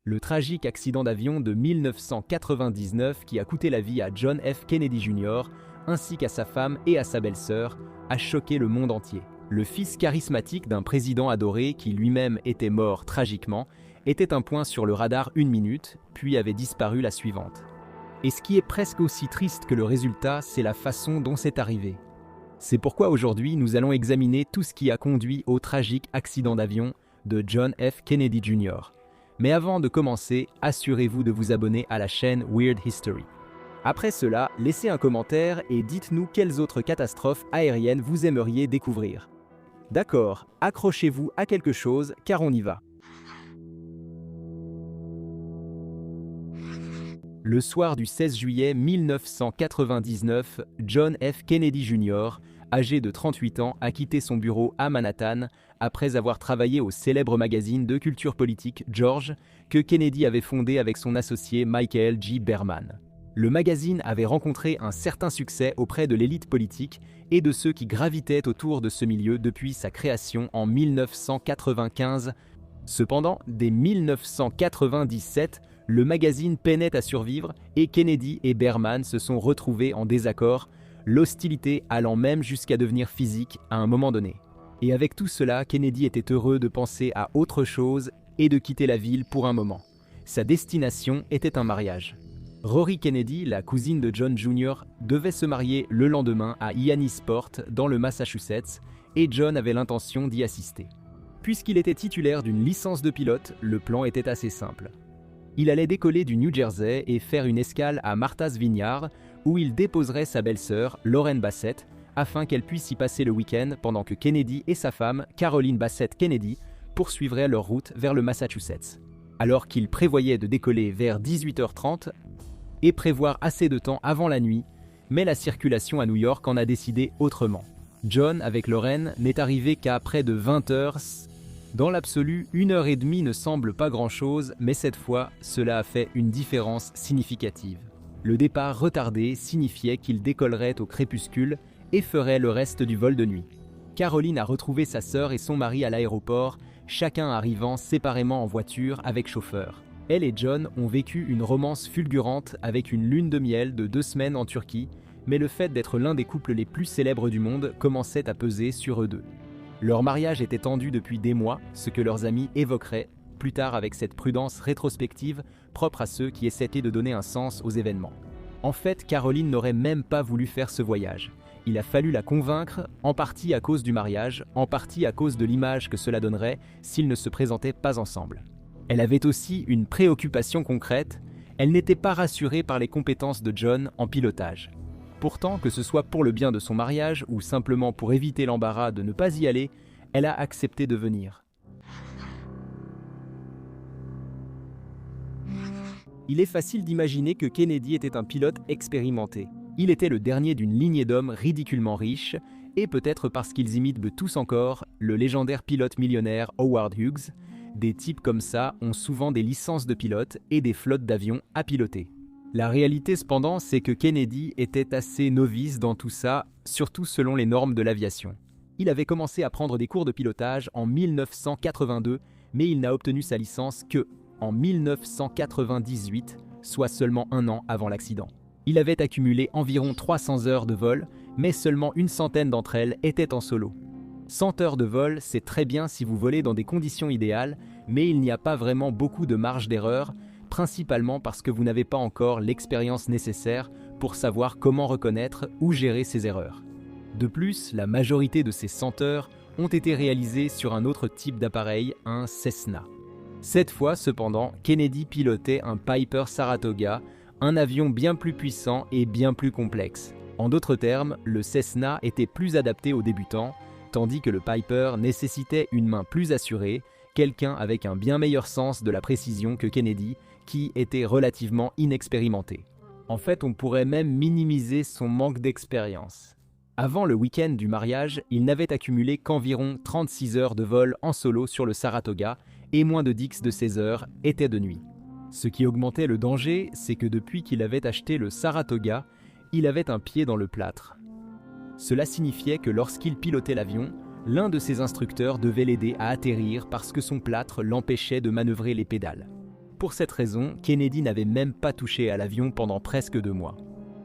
le tragique accident d'avion de 1999 qui a coûté la vie à John F. Kennedy Jr., ainsi qu'à sa femme et à sa belle-sœur, a choqué le monde entier. Le fils charismatique d'un président adoré qui lui-même était mort tragiquement, était un point sur le radar une minute, puis avait disparu la suivante. Et ce qui est presque aussi triste que le résultat, c'est la façon dont c'est arrivé. C'est pourquoi aujourd'hui, nous allons examiner tout ce qui a conduit au tragique accident d'avion de John F. Kennedy Jr. Mais avant de commencer, assurez-vous de vous abonner à la chaîne Weird History. Après cela, laissez un commentaire et dites-nous quelles autres catastrophes aériennes vous aimeriez découvrir. D'accord, accrochez-vous à quelque chose car on y va. Le soir du 16 juillet 1999, John F. Kennedy Jr., âgé de 38 ans, a quitté son bureau à Manhattan après avoir travaillé au célèbre magazine de culture politique George que Kennedy avait fondé avec son associé Michael G. Berman. Le magazine avait rencontré un certain succès auprès de l'élite politique et de ceux qui gravitaient autour de ce milieu depuis sa création en 1995. Cependant, dès 1997, le magazine peinait à survivre et Kennedy et Berman se sont retrouvés en désaccord, l'hostilité allant même jusqu'à devenir physique à un moment donné. Et avec tout cela, Kennedy était heureux de penser à autre chose et de quitter la ville pour un moment. Sa destination était un mariage. Rory Kennedy, la cousine de John Jr., devait se marier le lendemain à Yannisport dans le Massachusetts et John avait l'intention d'y assister. Puisqu'il était titulaire d'une licence de pilote, le plan était assez simple. Il allait décoller du New Jersey et faire une escale à Martha's Vineyard où il déposerait sa belle-sœur, Lauren Bassett, afin qu'elle puisse y passer le week-end pendant que Kennedy et sa femme, Caroline Bassett Kennedy, poursuivraient leur route vers le Massachusetts. Alors qu'il prévoyait de décoller vers 18h30 et prévoir assez de temps avant la nuit, mais la circulation à New York en a décidé autrement. John, avec Lauren, n'est arrivé qu'à près de 20h. Dans l'absolu, 1h30 ne semble pas grand-chose, mais cette fois, cela a fait une différence significative. Le départ retardé signifiait qu'il décollerait au crépuscule et ferait le reste du vol de nuit. Caroline a retrouvé sa sœur et son mari à l'aéroport, chacun arrivant séparément en voiture avec chauffeur. Elle et John ont vécu une romance fulgurante avec une lune de miel de 2 semaines en Turquie, mais le fait d'être l'un des couples les plus célèbres du monde commençait à peser sur eux deux. Leur mariage était tendu depuis des mois, ce que leurs amis évoqueraient plus tard avec cette prudence rétrospective propre à ceux qui essayaient de donner un sens aux événements. En fait, Caroline n'aurait même pas voulu faire ce voyage. Il a fallu la convaincre, en partie à cause du mariage, en partie à cause de l'image que cela donnerait s'ils ne se présentaient pas ensemble. Elle avait aussi une préoccupation concrète, elle n'était pas rassurée par les compétences de John en pilotage. Pourtant, que ce soit pour le bien de son mariage ou simplement pour éviter l'embarras de ne pas y aller, elle a accepté de venir. Il est facile d'imaginer que Kennedy était un pilote expérimenté. Il était le dernier d'une lignée d'hommes ridiculement riches, et peut-être parce qu'ils imitent tous encore le légendaire pilote millionnaire Howard Hughes, des types comme ça ont souvent des licences de pilote et des flottes d'avions à piloter. La réalité cependant, c'est que Kennedy était assez novice dans tout ça, surtout selon les normes de l'aviation. Il avait commencé à prendre des cours de pilotage en 1982, mais il n'a obtenu sa licence que en 1998, soit seulement 1 an avant l'accident. Il avait accumulé environ 300 heures de vol, mais seulement une centaine d'entre elles étaient en solo. 100 heures de vol, c'est très bien si vous volez dans des conditions idéales, mais il n'y a pas vraiment beaucoup de marge d'erreur, principalement parce que vous n'avez pas encore l'expérience nécessaire pour savoir comment reconnaître ou gérer ces erreurs. De plus, la majorité de ces 100 heures ont été réalisées sur un autre type d'appareil, un Cessna. Cette fois, cependant, Kennedy pilotait un Piper Saratoga, un avion bien plus puissant et bien plus complexe. En d'autres termes, le Cessna était plus adapté aux débutants, tandis que le Piper nécessitait une main plus assurée, quelqu'un avec un bien meilleur sens de la précision que Kennedy, qui était relativement inexpérimenté. En fait, on pourrait même minimiser son manque d'expérience. Avant le week-end du mariage, il n'avait accumulé qu'environ 36 heures de vol en solo sur le Saratoga et moins de 10 de ces heures étaient de nuit. Ce qui augmentait le danger, c'est que depuis qu'il avait acheté le Saratoga, il avait un pied dans le plâtre. Cela signifiait que lorsqu'il pilotait l'avion, l'un de ses instructeurs devait l'aider à atterrir parce que son plâtre l'empêchait de manœuvrer les pédales. Pour cette raison, Kennedy n'avait même pas touché à l'avion pendant presque 2 mois.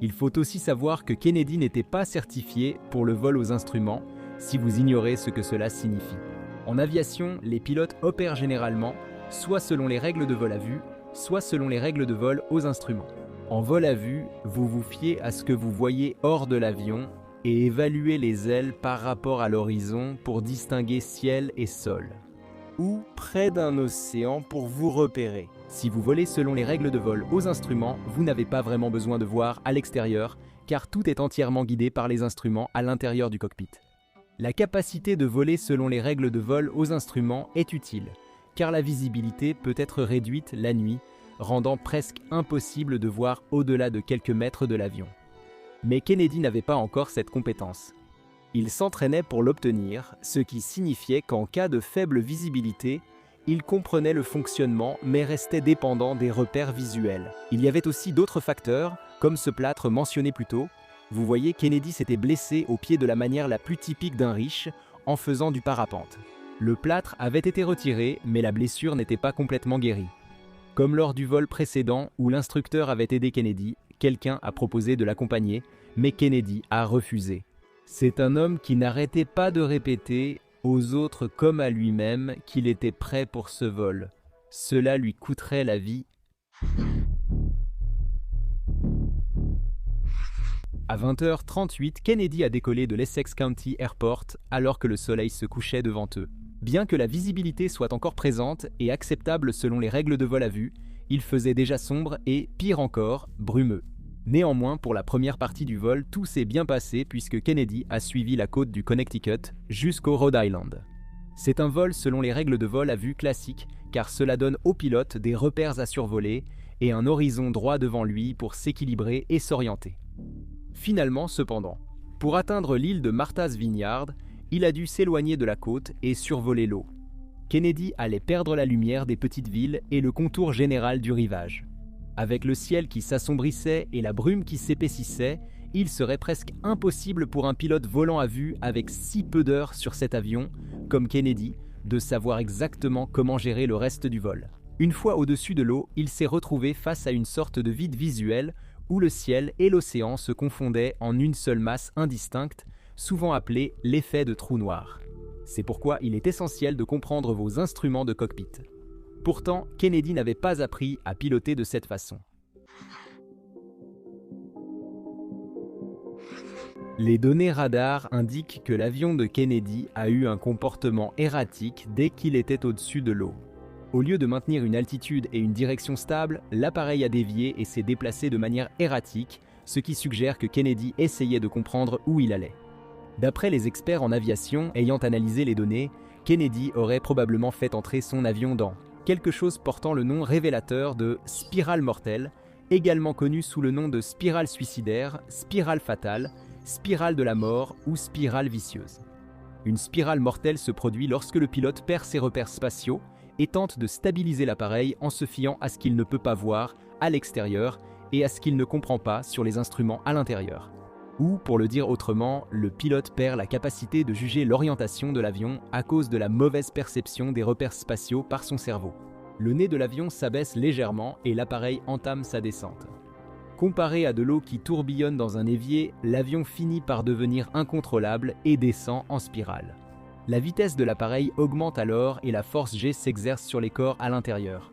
Il faut aussi savoir que Kennedy n'était pas certifié pour le vol aux instruments, si vous ignorez ce que cela signifie. En aviation, les pilotes opèrent généralement soit selon les règles de vol à vue, soit selon les règles de vol aux instruments. En vol à vue, vous vous fiez à ce que vous voyez hors de l'avion et évaluez les ailes par rapport à l'horizon pour distinguer ciel et sol. Ou près d'un océan pour vous repérer. Si vous volez selon les règles de vol aux instruments, vous n'avez pas vraiment besoin de voir à l'extérieur, car tout est entièrement guidé par les instruments à l'intérieur du cockpit. La capacité de voler selon les règles de vol aux instruments est utile, car la visibilité peut être réduite la nuit, rendant presque impossible de voir au-delà de quelques mètres de l'avion. Mais Kennedy n'avait pas encore cette compétence. Il s'entraînait pour l'obtenir, ce qui signifiait qu'en cas de faible visibilité, il comprenait le fonctionnement mais restait dépendant des repères visuels. Il y avait aussi d'autres facteurs, comme ce plâtre mentionné plus tôt. Vous voyez, Kennedy s'était blessé au pied de la manière la plus typique d'un riche, en faisant du parapente. Le plâtre avait été retiré, mais la blessure n'était pas complètement guérie. Comme lors du vol précédent où l'instructeur avait aidé Kennedy, quelqu'un a proposé de l'accompagner, mais Kennedy a refusé. C'est un homme qui n'arrêtait pas de répéter aux autres comme à lui-même qu'il était prêt pour ce vol. Cela lui coûterait la vie. À 20h38, Kennedy a décollé de l'Essex County Airport alors que le soleil se couchait devant eux. Bien que la visibilité soit encore présente et acceptable selon les règles de vol à vue, il faisait déjà sombre et, pire encore, brumeux. Néanmoins, pour la première partie du vol, tout s'est bien passé puisque Kennedy a suivi la côte du Connecticut jusqu'au Rhode Island. C'est un vol selon les règles de vol à vue classiques car cela donne au pilote des repères à survoler et un horizon droit devant lui pour s'équilibrer et s'orienter. Finalement, cependant, pour atteindre l'île de Martha's Vineyard, il a dû s'éloigner de la côte et survoler l'eau. Kennedy allait perdre la lumière des petites villes et le contour général du rivage. Avec le ciel qui s'assombrissait et la brume qui s'épaississait, il serait presque impossible pour un pilote volant à vue avec si peu d'heures sur cet avion, comme Kennedy, de savoir exactement comment gérer le reste du vol. Une fois au-dessus de l'eau, il s'est retrouvé face à une sorte de vide visuel où le ciel et l'océan se confondaient en une seule masse indistincte, souvent appelée l'effet de trou noir. C'est pourquoi il est essentiel de comprendre vos instruments de cockpit. Pourtant, Kennedy n'avait pas appris à piloter de cette façon. Les données radar indiquent que l'avion de Kennedy a eu un comportement erratique dès qu'il était au-dessus de l'eau. Au lieu de maintenir une altitude et une direction stable, l'appareil a dévié et s'est déplacé de manière erratique, ce qui suggère que Kennedy essayait de comprendre où il allait. D'après les experts en aviation ayant analysé les données, Kennedy aurait probablement fait entrer son avion dans quelque chose portant le nom révélateur de spirale mortelle, également connu sous le nom de spirale suicidaire, spirale fatale, spirale de la mort ou spirale vicieuse. Une spirale mortelle se produit lorsque le pilote perd ses repères spatiaux et tente de stabiliser l'appareil en se fiant à ce qu'il ne peut pas voir à l'extérieur et à ce qu'il ne comprend pas sur les instruments à l'intérieur. Ou, pour le dire autrement, le pilote perd la capacité de juger l'orientation de l'avion à cause de la mauvaise perception des repères spatiaux par son cerveau. Le nez de l'avion s'abaisse légèrement et l'appareil entame sa descente. Comparé à de l'eau qui tourbillonne dans un évier, l'avion finit par devenir incontrôlable et descend en spirale. La vitesse de l'appareil augmente alors et la force G s'exerce sur les corps à l'intérieur.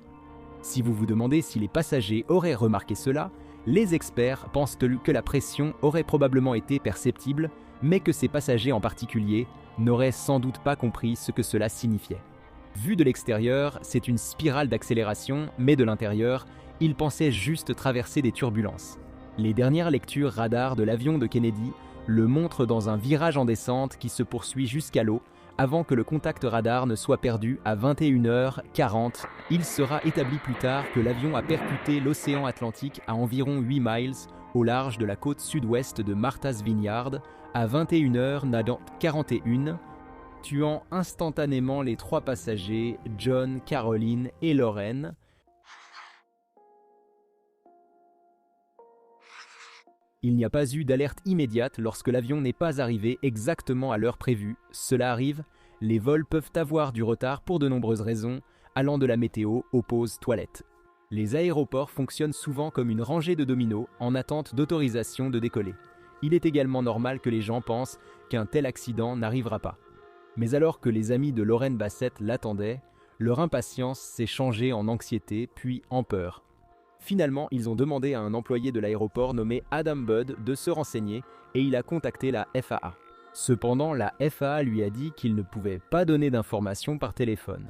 Si vous vous demandez si les passagers auraient remarqué cela, les experts pensent que la pression aurait probablement été perceptible, mais que ces passagers en particulier n'auraient sans doute pas compris ce que cela signifiait. Vu de l'extérieur, c'est une spirale d'accélération, mais de l'intérieur, ils pensaient juste traverser des turbulences. Les dernières lectures radar de l'avion de Kennedy le montrent dans un virage en descente qui se poursuit jusqu'à l'eau, avant que le contact radar ne soit perdu à 21h40. Il sera établi plus tard que l'avion a percuté l'océan Atlantique à environ 8 miles au large de la côte sud-ouest de Martha's Vineyard à 21h41, tuant instantanément les 3 passagers, John, Caroline et Lauren. Il n'y a pas eu d'alerte immédiate lorsque l'avion n'est pas arrivé exactement à l'heure prévue. Cela arrive, les vols peuvent avoir du retard pour de nombreuses raisons, allant de la météo aux pauses toilettes. Les aéroports fonctionnent souvent comme une rangée de dominos en attente d'autorisation de décoller. Il est également normal que les gens pensent qu'un tel accident n'arrivera pas. Mais alors que les amis de Lauren Bassett l'attendaient, leur impatience s'est changée en anxiété puis en peur. Finalement, ils ont demandé à un employé de l'aéroport nommé Adam Budd de se renseigner et il a contacté la FAA. Cependant, la FAA lui a dit qu'il ne pouvait pas donner d'informations par téléphone.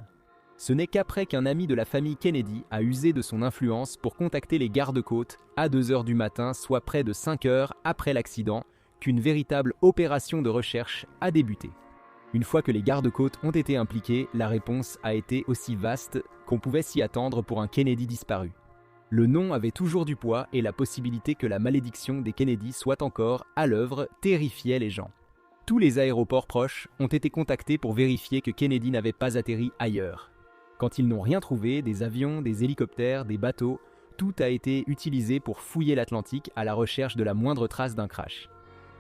Ce n'est qu'après qu'un ami de la famille Kennedy a usé de son influence pour contacter les gardes-côtes à 2 heures du matin, soit près de 5 heures après l'accident, qu'une véritable opération de recherche a débuté. Une fois que les gardes-côtes ont été impliqués, la réponse a été aussi vaste qu'on pouvait s'y attendre pour un Kennedy disparu. Le nom avait toujours du poids et la possibilité que la malédiction des Kennedy soit encore à l'œuvre terrifiait les gens. Tous les aéroports proches ont été contactés pour vérifier que Kennedy n'avait pas atterri ailleurs. Quand ils n'ont rien trouvé, des avions, des hélicoptères, des bateaux, tout a été utilisé pour fouiller l'Atlantique à la recherche de la moindre trace d'un crash.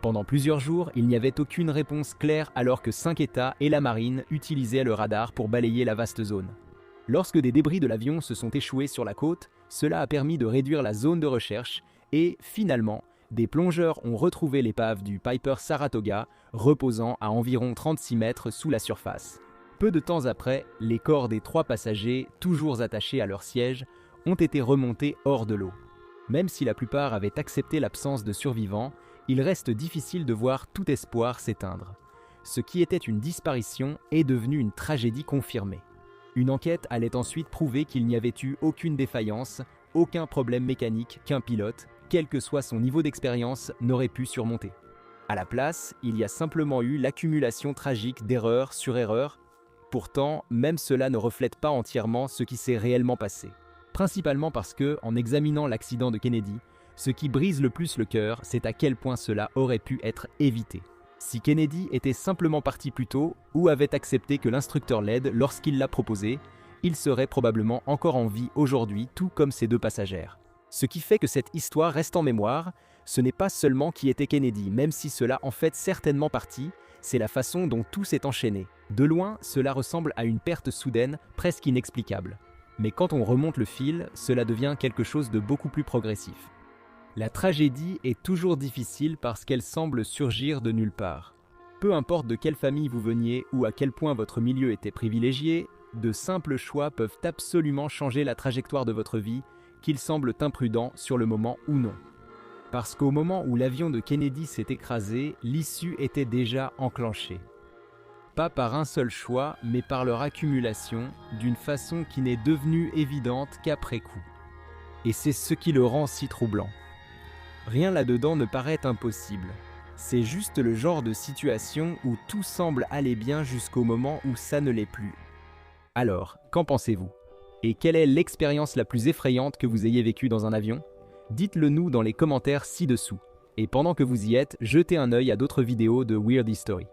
Pendant plusieurs jours, il n'y avait aucune réponse claire alors que 5 États et la marine utilisaient le radar pour balayer la vaste zone. Lorsque des débris de l'avion se sont échoués sur la côte, cela a permis de réduire la zone de recherche et, finalement, des plongeurs ont retrouvé l'épave du Piper Saratoga, reposant à environ 36 mètres sous la surface. Peu de temps après, les corps des 3 passagers, toujours attachés à leur siège, ont été remontés hors de l'eau. Même si la plupart avaient accepté l'absence de survivants, il reste difficile de voir tout espoir s'éteindre. Ce qui était une disparition est devenu une tragédie confirmée. Une enquête allait ensuite prouver qu'il n'y avait eu aucune défaillance, aucun problème mécanique qu'un pilote, quel que soit son niveau d'expérience, n'aurait pu surmonter. À la place, il y a simplement eu l'accumulation tragique d'erreurs sur erreurs. Pourtant, même cela ne reflète pas entièrement ce qui s'est réellement passé. Principalement parce que, en examinant l'accident de Kennedy, ce qui brise le plus le cœur, c'est à quel point cela aurait pu être évité. Si Kennedy était simplement parti plus tôt ou avait accepté que l'instructeur l'aide lorsqu'il l'a proposé, il serait probablement encore en vie aujourd'hui, tout comme ses 2 passagères. Ce qui fait que cette histoire reste en mémoire, ce n'est pas seulement qui était Kennedy, même si cela en fait certainement partie, c'est la façon dont tout s'est enchaîné. De loin, cela ressemble à une perte soudaine, presque inexplicable. Mais quand on remonte le fil, cela devient quelque chose de beaucoup plus progressif. La tragédie est toujours difficile parce qu'elle semble surgir de nulle part. Peu importe de quelle famille vous veniez ou à quel point votre milieu était privilégié, de simples choix peuvent absolument changer la trajectoire de votre vie, qu'ils semblent imprudents sur le moment ou non. Parce qu'au moment où l'avion de Kennedy s'est écrasé, l'issue était déjà enclenchée. Pas par un seul choix, mais par leur accumulation, d'une façon qui n'est devenue évidente qu'après coup. Et c'est ce qui le rend si troublant. Rien là-dedans ne paraît impossible. C'est juste le genre de situation où tout semble aller bien jusqu'au moment où ça ne l'est plus. Alors, qu'en pensez-vous? Et quelle est l'expérience la plus effrayante que vous ayez vécue dans un avion? Dites-le nous dans les commentaires ci-dessous. Et pendant que vous y êtes, jetez un œil à d'autres vidéos de Weird History.